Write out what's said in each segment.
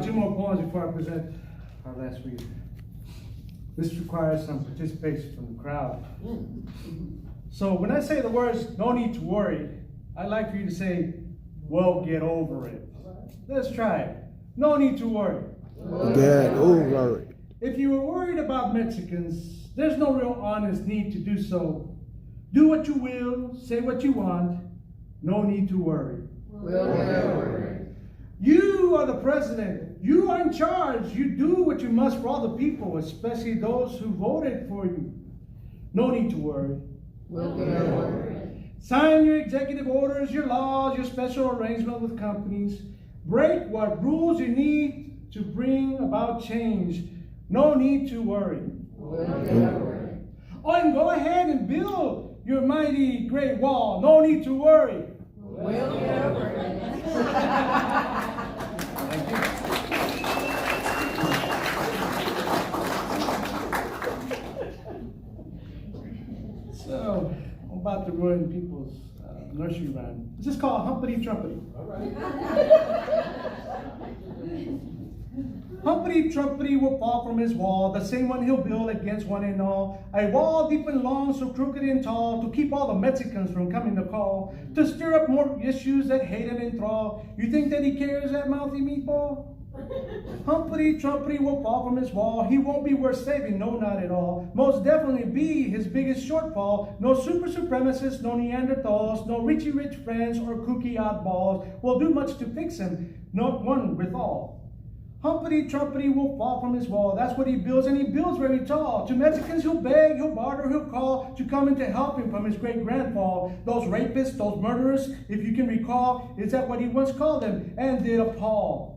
Two more poems before I present our last read. This requires some participation from the crowd. So when I say the words, no need to worry, I'd like for you to say, well, get over it. Let's try it. No need to worry. Get over it. If you were worried about Mexicans, there's no real honest need to do so. Do what you will, say what you want, no need to worry. You are the president. You are in charge. You do what you must for all the people, especially those who voted for you. No need to worry. Sign your executive orders, your laws, your special arrangement with companies. Break what rules you need to bring about change. No need to worry. Oh, and go ahead and build your mighty great wall. No need to worry. So, I'm about to ruin people's nursery rhyme. It's just called Humpity Trumpity. All right. Humpity Trumpity will fall from his wall, the same one he'll build against one and all. A wall deep and long, so crooked and tall, to keep all the Mexicans from coming to call, to stir up more issues that hate and enthrall. You think that he cares, that mouthy meatball? Humpty Trumpity will fall from his wall. He won't be worth saving, no, not at all. Most definitely be his biggest shortfall. No super supremacists, no Neanderthals, no Richie Rich friends or kooky oddballs will do much to fix him, not one withal. Humpty Trumpity will fall from his wall. That's what he builds, and he builds very tall. To Mexicans he'll beg, he'll barter, he'll call to come in to help him from his great-grandfather. Those rapists, those murderers, if you can recall, is that what he once called them, and did appall.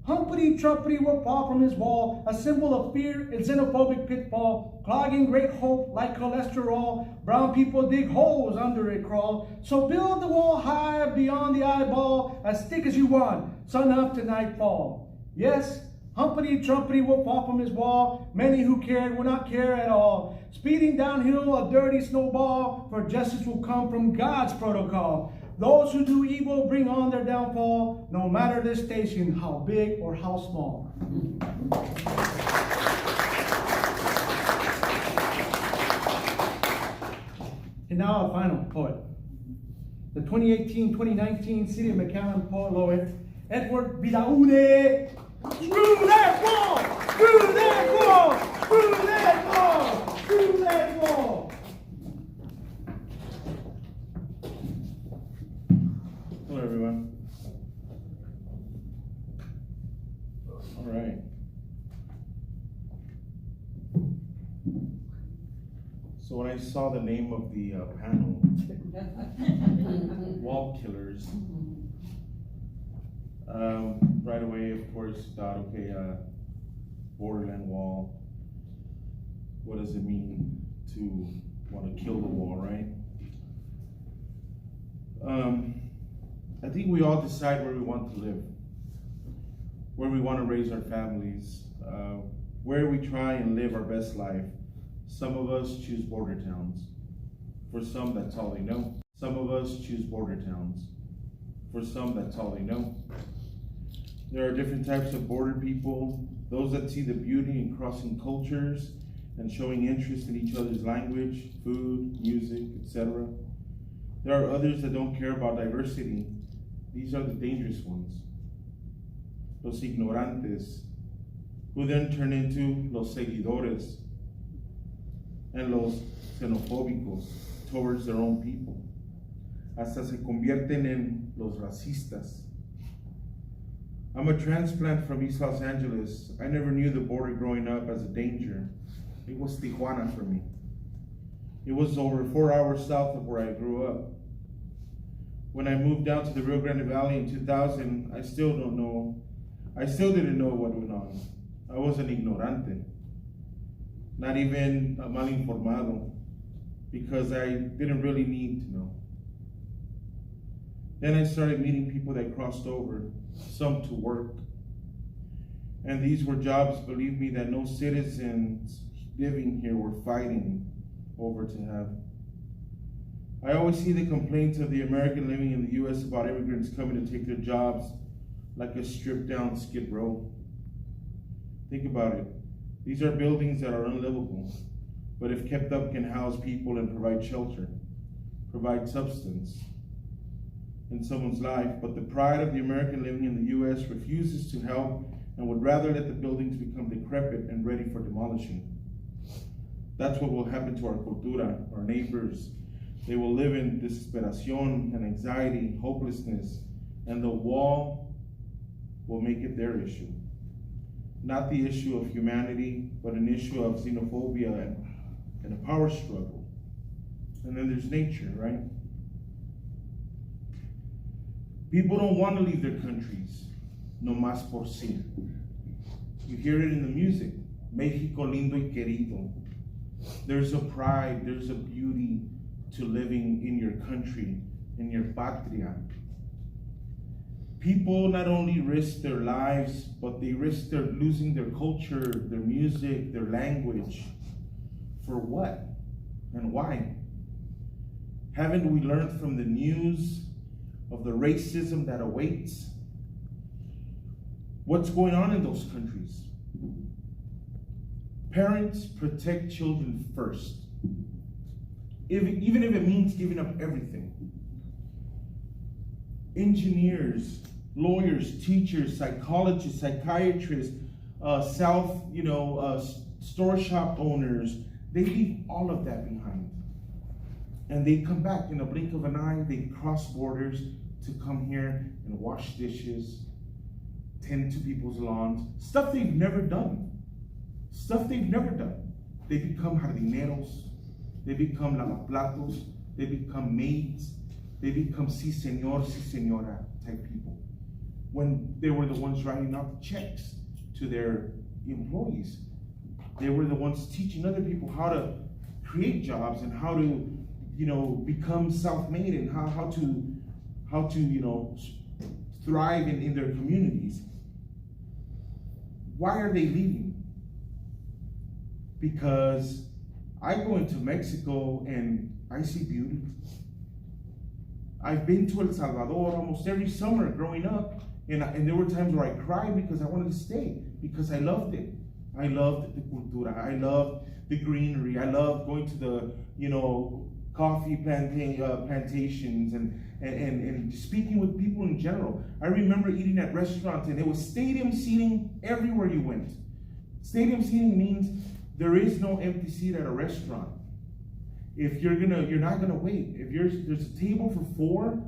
Humpty Trumpity will fall from his wall, a symbol of fear and xenophobic pitfall, clogging great hope like cholesterol. Brown people dig holes under it crawl. So build the wall high beyond the eyeball, as thick as you want, sun up to nightfall. Yes, Humpty Trumpity will fall from his wall. Many who cared will not care at all. Speeding downhill, a dirty snowball, for justice will come from God's protocol. Those who do evil bring on their downfall, no matter their station, how big or how small. And now a final poet. The 2018-2019 City of McAllen Poet Laureate, Edward Vidaune. Screw that wall! Screw that wall! Screw that wall! Screw that wall! Hello, everyone. All right. So when I saw the name of the panel, Wall Killers, right away, of course, thought, okay, borderland wall. What does it mean to want to kill the wall, right? I think we all decide where we want to live, where we want to raise our families, where we try and live our best life. Some of us choose border towns. For some, that's all they know. Some of us choose border towns. For some, that's all they know. There are different types of border people, those that see the beauty in crossing cultures and showing interest in each other's language, food, music, etc. There are others that don't care about diversity. These are the dangerous ones. Los ignorantes, who then turn into los seguidores, and los xenofóbicos towards their own people. Hasta se convierten en los racistas. I'm a transplant from East Los Angeles. I never knew the border growing up as a danger. It was Tijuana for me. It was over 4 hours south of where I grew up. When I moved down to the Rio Grande Valley in 2000, I still didn't know what went on. I was an ignorante, not even a mal informado, because I didn't really need to know. Then I started meeting people that crossed over, some to work. And these were jobs, believe me, that no citizens living here were fighting over to have. I always see the complaints of the American living in the U.S. about immigrants coming to take their jobs, like a stripped down Skid Row. Think about it. These are buildings that are unlivable, but if kept up can house people and provide shelter, provide substance in someone's life. But the pride of the American living in the U.S. refuses to help and would rather let the buildings become decrepit and ready for demolishing. That's what will happen to our cultura, our neighbors. They will live in desesperación and anxiety, hopelessness, and the wall will make it their issue. Not the issue of humanity, but an issue of xenophobia and a power struggle. And then there's nature, right? People don't want to leave their countries, no más por sí. You hear it in the music, México lindo y querido. There's a pride, there's a beauty to living in your country, in your patria. People not only risk their lives, but they risk losing their culture, their music, their language. For what and why? Haven't we learned from the news of the racism that awaits? What's going on in those countries? Parents protect children first, even if it means giving up everything. Engineers, lawyers, teachers, psychologists, psychiatrists, store shop owners, they leave all of that behind. And they come back in a blink of an eye. They cross borders to come here and wash dishes, tend to people's lawns, stuff they've never done. Stuff they've never done. They become jardineros, they become lavaplatos, they become maids, they become si señor, si señora type people. When they were the ones writing out the checks to their employees, they were the ones teaching other people how to create jobs and how to, become self-made and how to thrive in their communities. Why are they leaving? Because I go into Mexico and I see beauty. I've been to El Salvador almost every summer growing up, and there were times where I cried because I wanted to stay, because I loved it. I loved the cultura, I loved the greenery, I loved going to the, coffee plantations and speaking with people in general. I remember eating at restaurants and it was stadium seating everywhere you went. Stadium seating means there is no empty seat at a restaurant. If you're not gonna wait. If there's a table for 4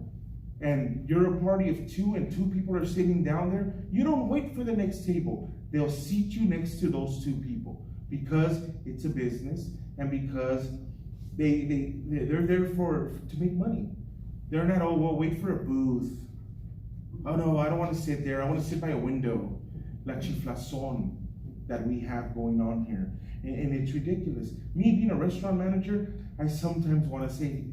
and you're a party of 2 and 2 people are sitting down there, you don't wait for the next table. They'll seat you next to those 2 people because it's a business and because they're there to make money. They're not, wait for a booth. Oh no, I don't want to sit there. I want to sit by a window. La chiflazón that we have going on here. And it's ridiculous. Me being a restaurant manager, I sometimes want to say,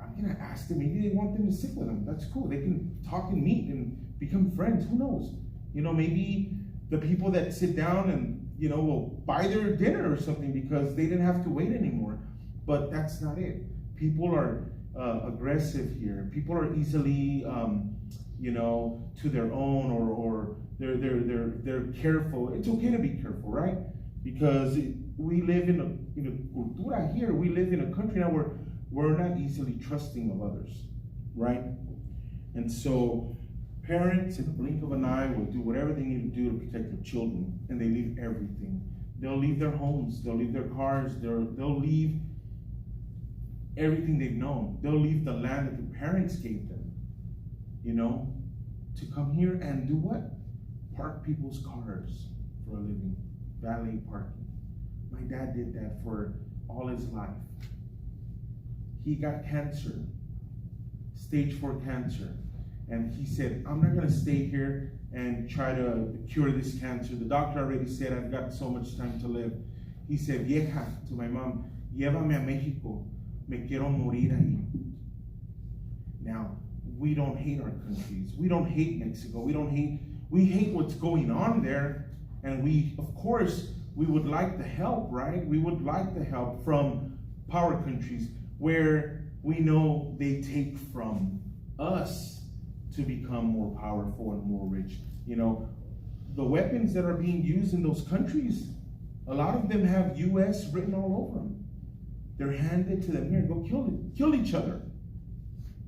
I'm going to ask them, maybe they want them to sit with them. That's cool. They can talk and meet and become friends. Who knows? Maybe the people that sit down and, will buy their dinner or something because they didn't have to wait anymore. But that's not it. People are aggressive here. People are easily, to their own, or they're careful. It's okay to be careful, right? Because we live in a cultura here. We live in a country now where we're not easily trusting of others, right? And so parents, in the blink of an eye, will do whatever they need to do to protect their children, and they leave everything. They'll leave their homes. They'll leave their cars. They'll leave everything they've known. They'll leave the land that their parents gave them, to come here and do what? Park people's cars for a living. Valet parking. My dad did that for all his life. He got cancer, stage 4 cancer. And he said, I'm not gonna stay here and try to cure this cancer. The doctor already said I've got so much time to live. He said, vieja, to my mom, llévame a México. Me quiero morir ahí. Now, we don't hate our countries. We don't hate Mexico. We hate what's going on there. And of course, we would like the help, right? We would like the help from power countries where we know they take from us to become more powerful and more rich. You know, the weapons that are being used in those countries, a lot of them have U.S. written all over them. They're handed to them. Here, go kill each other.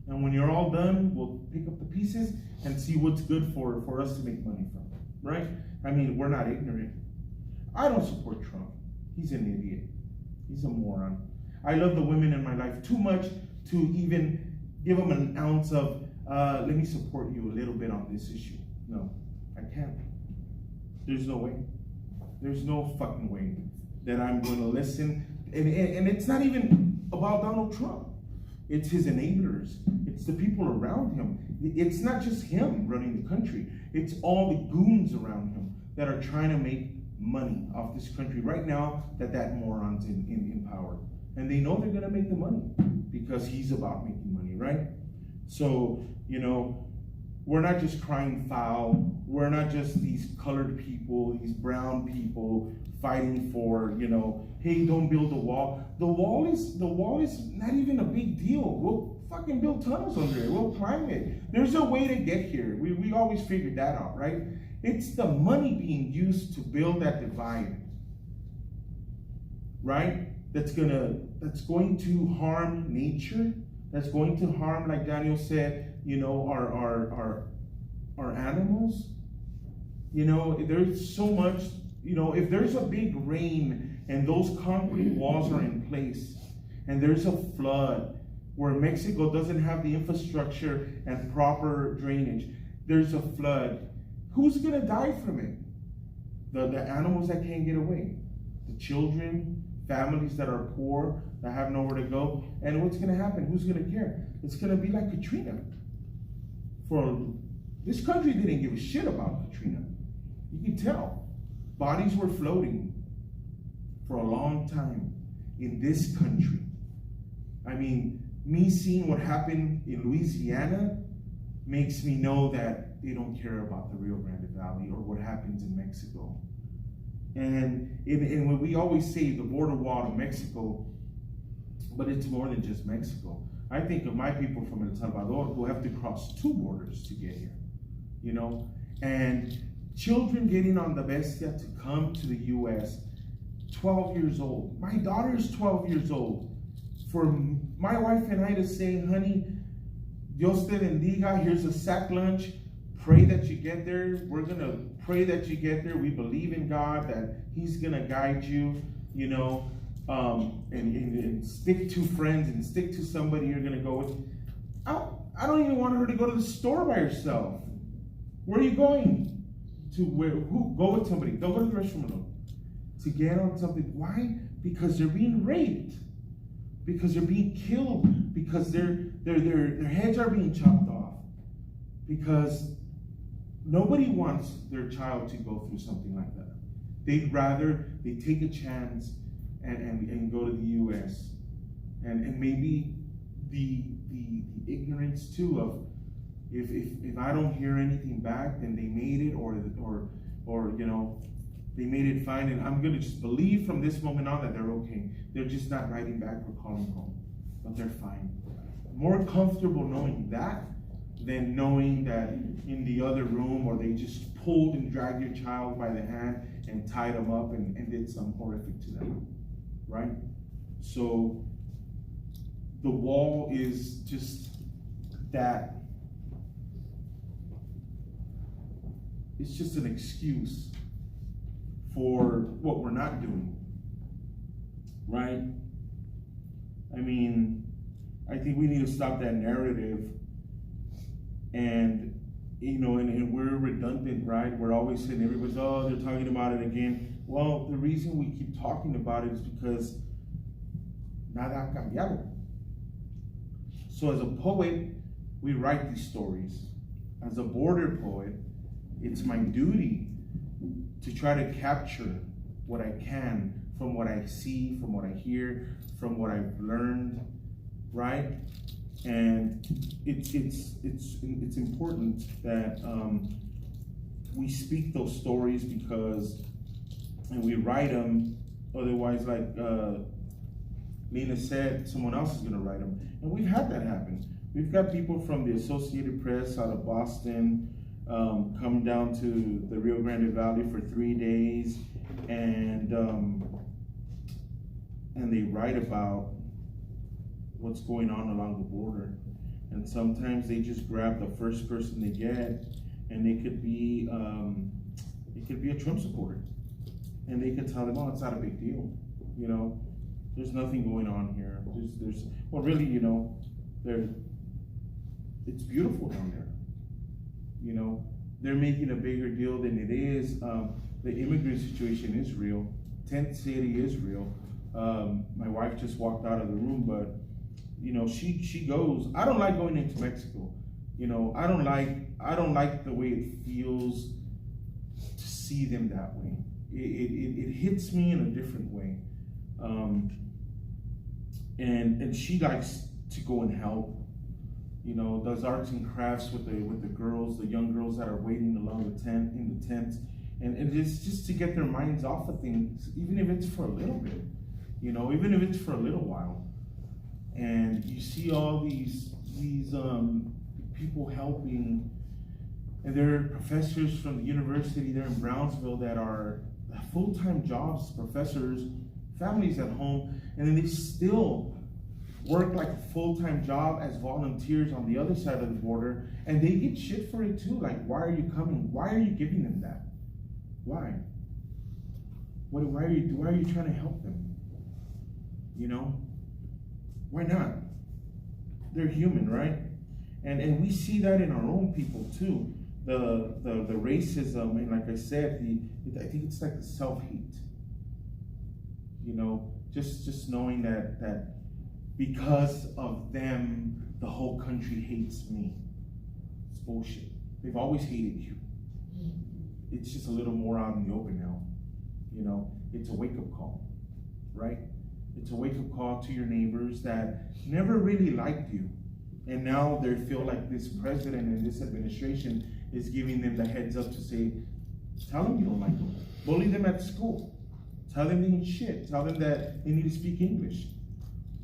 And when you're all done, we'll pick up the pieces and see what's good for us to make money from, right? I mean, we're not ignorant. I don't support Trump. He's an idiot. He's a moron. I love the women in my life too much to even give them an ounce of, let me support you a little bit on this issue. No, I can't. There's no way. There's no fucking way that I'm going to listen. And it's not even about Donald Trump. It's his enablers. It's the people around him. It's not just him running the country. It's all the goons around him that are trying to make money off this country right now that moron's in power. And they know they're going to make the money because he's about making money, right? So, you know, we're not just crying foul. We're not just these colored people, these brown people fighting for, you know, hey, don't build a wall. The wall is not even a big deal. We'll fucking build tunnels under it. We'll climb it. There's a way to get here. We always figured that out, right? It's the money being used to build that divide, right? That's going to harm nature. That's going to harm, like Daniel said, you know, our animals. You know, there's so much, you know, if there's a big rain and those concrete walls are in place and there's a flood where Mexico doesn't have the infrastructure and proper drainage, there's a flood, who's gonna die from it? The animals that can't get away, the children, families that are poor, that have nowhere to go. And what's gonna happen? Who's gonna care? It's gonna be like Katrina. This country didn't give a shit about Katrina. You can tell. Bodies were floating for a long time in this country. I mean, me seeing what happened in Louisiana makes me know that they don't care about the Rio Grande Valley or what happens in Mexico. And when we always say the border wall to Mexico, but it's more than just Mexico. I think of my people from El Salvador who have to cross 2 borders to get here, you know? And children getting on the bestia to come to the U.S., 12 years old. My daughter is 12 years old. For my wife and I to say, honey, Dios te bendiga, here's a sack lunch, pray that you get there. We're going to pray that you get there. We believe in God, that he's going to guide you, you know, and stick to friends and stick to somebody you're going to go with. I don't even want her to go to the store by herself. Where are you going? Go with somebody. Don't go to the restroom alone. To get on something. Why? Because they're being raped. Because they're being killed. Because their heads are being chopped off. Because nobody wants their child to go through something like that. They'd rather they take a chance and go to the U.S. and maybe the ignorance too of if I don't hear anything back, then they made it, or you know, they made it fine, and I'm gonna just believe from this moment on that they're okay. They're just not writing back or calling home, but they're fine. More comfortable knowing that than knowing that in the other room, or they just pulled and dragged your child by the hand and tied them up and did something horrific to them, right? So the wall is just that. It's just an excuse for what we're not doing, right? I mean, I think we need to stop that narrative, and you know, and we're redundant, right? We're always saying everybody's, oh, they're talking about it again. Well, the reason we keep talking about it is because nada ha cambiado. So as a poet, we write these stories. As a border poet, it's my duty to try to capture what I can from what I see, from what I hear, from what I've learned, right? And it's important that we speak those stories and we write them. Otherwise, like Lena said, someone else is going to write them. And we've had that happen. We've got people from the Associated Press out of Boston come down to the Rio Grande Valley for 3 days, and they write about what's going on along the border. And sometimes they just grab the first person they get, and it could be a Trump supporter, and they could tell them, "Oh, it's not a big deal, you know. There's nothing going on here. Well, really, you know, it's beautiful down there. You know, they're making a bigger deal than it is. The immigrant situation is real. Tent City is real. My wife just walked out of the room, but you know, she goes. I don't like going into Mexico. You know, I don't like the way it feels to see them that way. It hits me in a different way. And she likes to go and help. You know, does arts and crafts with the girls, the young girls that are waiting along the tent, in the tent, and it's just to get their minds off of things, even if it's for a little bit. You know, even if it's for a little while. And you see all these people helping, and they're professors from the university there in Brownsville that are full-time jobs, professors, families at home, and then they still work like a full-time job as volunteers on the other side of the border, and they get shit for it too. Like, why are you coming? Why are you giving them that? Why? Why are you trying to help them? You know? Why not? They're human, right? And we see that in our own people too. The racism, and like I said, I think it's like the self-hate. You know, just knowing that because of them, the whole country hates me. It's bullshit. They've always hated you. It's just a little more out in the open now. You know, it's a wake-up call, right? It's a wake-up call to your neighbors that never really liked you. And now they feel like this president and this administration is giving them the heads up to say, tell them you don't like them. Bully them at school. Tell them they ain't shit. Tell them that they need to speak English.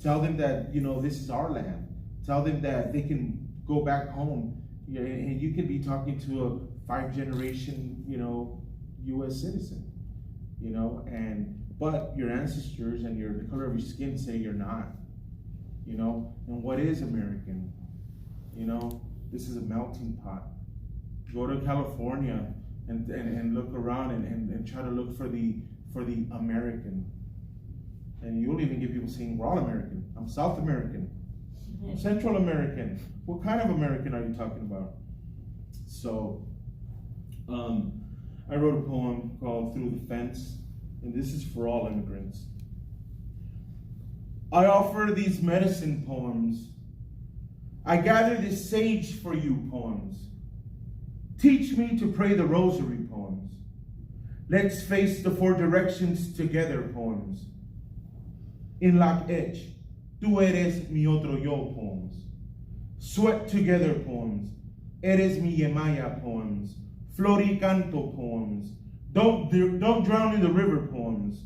Tell them that, you know, this is our land. Tell them that they can go back home. Yeah, and you could be talking to a 5th-generation, you know, U.S. citizen, you know, but your ancestors and the color of your skin say you're not, you know. And what is American? You know, this is a melting pot. Go to California and look around and try to look for the American. And you'll even get people saying, we're all American. I'm South American. I'm Central American. What kind of American are you talking about? So, I wrote a poem called Through the Fence, and this is for all immigrants. I offer these medicine poems. I gather this sage for you poems. Teach me to pray the rosary poems. Let's face the 4 directions together poems. In Lock Edge, tú eres mi otro yo poems. Sweat together poems. Eres mi Yemaya poems. Floricanto poems. Don't drown in the river poems.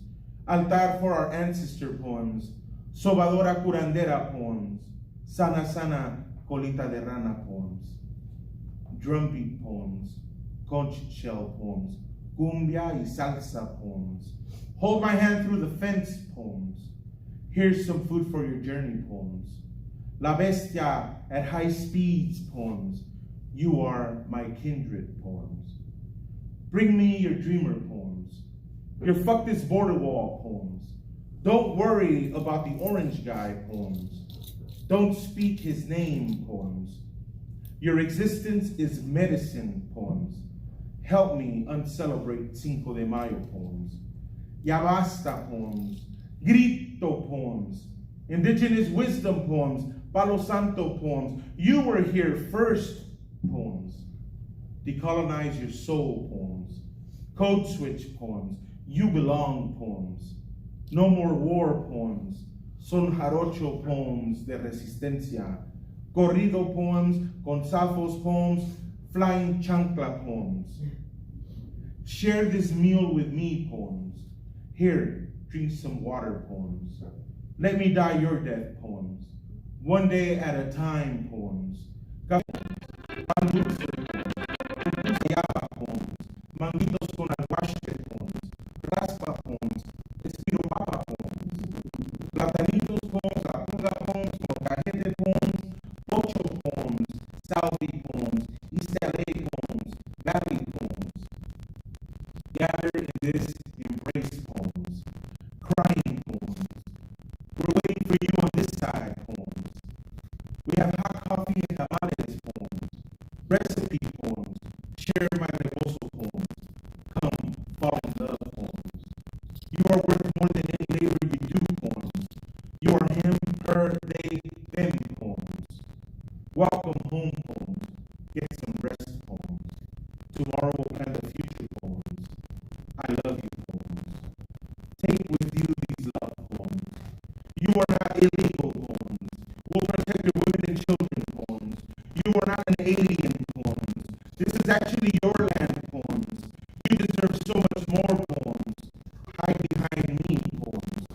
Altar for our ancestor poems. Sobadora curandera poems. Sana sana colita de rana poems. Drumbeat poems. Conch shell poems. Cumbia y salsa poems. Hold my hand through the fence poems. Here's some food for your journey poems. La Bestia at high speeds poems. You are my kindred poems. Bring me your dreamer poems. Your fuck this border wall poems. Don't worry about the orange guy poems. Don't speak his name poems. Your existence is medicine poems. Help me uncelebrate Cinco de Mayo poems. Ya basta poems. Grito poems. Indigenous wisdom poems. Palo Santo poems. You were here first poems. Decolonize your soul poems. Code switch poems. You belong poems. No more war poems. Son jarocho poems de resistencia. Corrido poems. Gonzalvo's poems. Flying chancla poems. Share this meal with me poems. Here, drink some water poems. Let me die your death poems. One day at a time poems. Poems. Manguitos con aguaste poems. Raspa poems. Espiropapa poems. Platanitos poems. Capunga poems. Molcajete poems. Pocho poems. Salvi poems. East LA poems. Valley poems. Gather in this embrace poems. Crying poems. We're waiting for you on this side poems. We have hot coffee and tamales poems. Recipe poems. Share my rebozo poems. Come, fall in love poems. You are worth more than any labor you do poems. You are him, her, they, them poems. Welcome home poems. Get some rest poems. Tomorrow will plan the future poems. I love you poems. Take with you these love poems. You are not illegal poems. We'll protect your women and children poems. You are not an alien poems. This is actually your land poems. You deserve so much more poems. Hide behind me poems.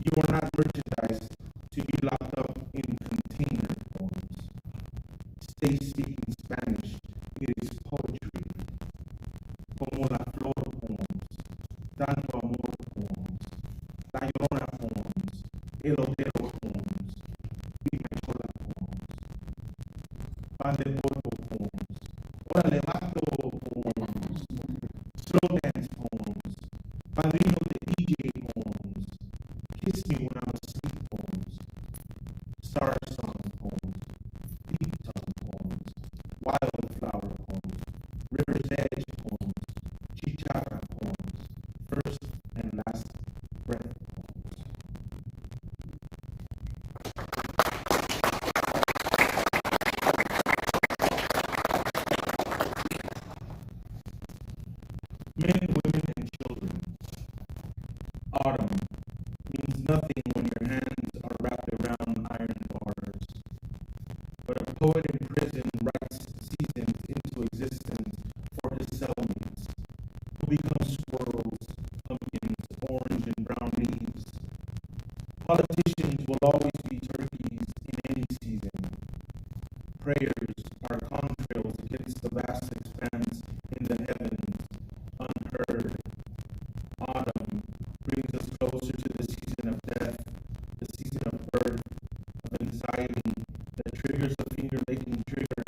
You are not merchandise to be locked up in container poems. Stay speaking Spanish. It is poetry. Como la flor poems. Tanto amor poems. La Llorona poems. El Otero poems. Picachola poems. Pan de Porco poems. Órale Vato poems. Slow dance poems. Padrino de DJ poems. Kiss me when I'm asleep poems. Star song poems. Deep tongue poems. Wildflower poems. River's edge poems. Chicharra poems. First and last breath poems. Men, women, and children. Autumn means nothing when your hands are wrapped around iron bars. But a poet in prison writes seasons into existence for his cellmates, who become squirrels, pumpkins, orange and brown leaves. Politicians will always be turkeys in any season. Prayers are contrails against the vast expanse in the heavens, unheard. Autumn brings us closer to the season of death, the season of birth, of anxiety that triggers a finger-licking trigger,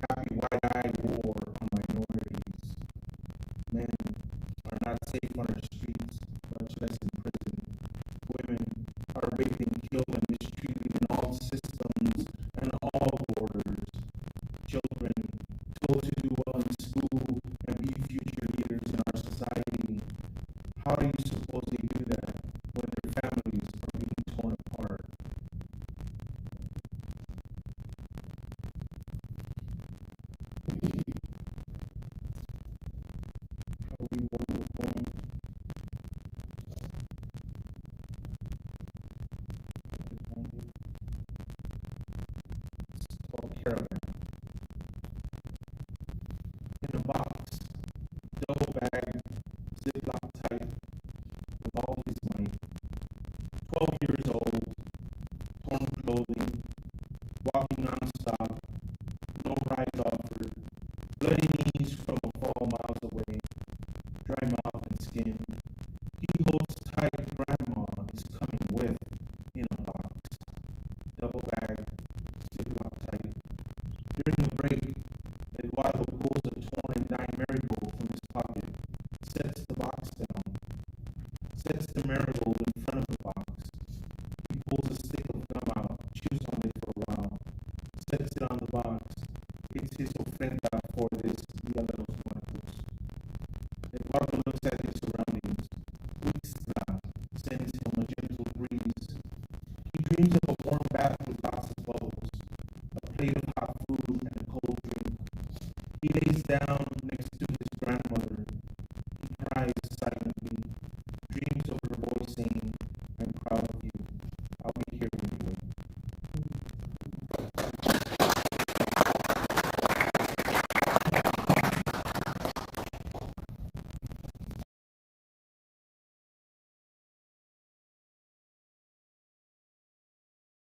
happy wide-eyed war on minorities. Men are not safe on our streets, much less in prison. Women are raped and killed and mistreated in all systems and all borders. Children told to do well in school and be future leaders in our society. How do you suppose they do that when their families are being torn apart? How do we work with them? It's called caravan. In a box, double bag, ziploc tight, with all his might. 12 years old, torn clothing, walking non-stop, no rides offered, bloody knees from a fall miles away, dry mouth and skin. He holds tight, grandma is coming with, in a box, double bag, ziploc tight. During the break, Eduardo pulls a torn and dying marigold from his pocket, sets the box down, sets the marigold in front of the box. He pulls a stick of gum out, chews on it for a while, sets it on the box. It's his ofrenda for this Dia de los Muertos. Eduardo looks at his surroundings. Ixtla sends him a gentle breeze. He dreams of a warm bath with lots of bubbles, a plate of hot food and a cold drink. He lays down next to his grandmother. He cries silently, dreams of her voice saying, "I'm proud of you. I'll be here when you wake."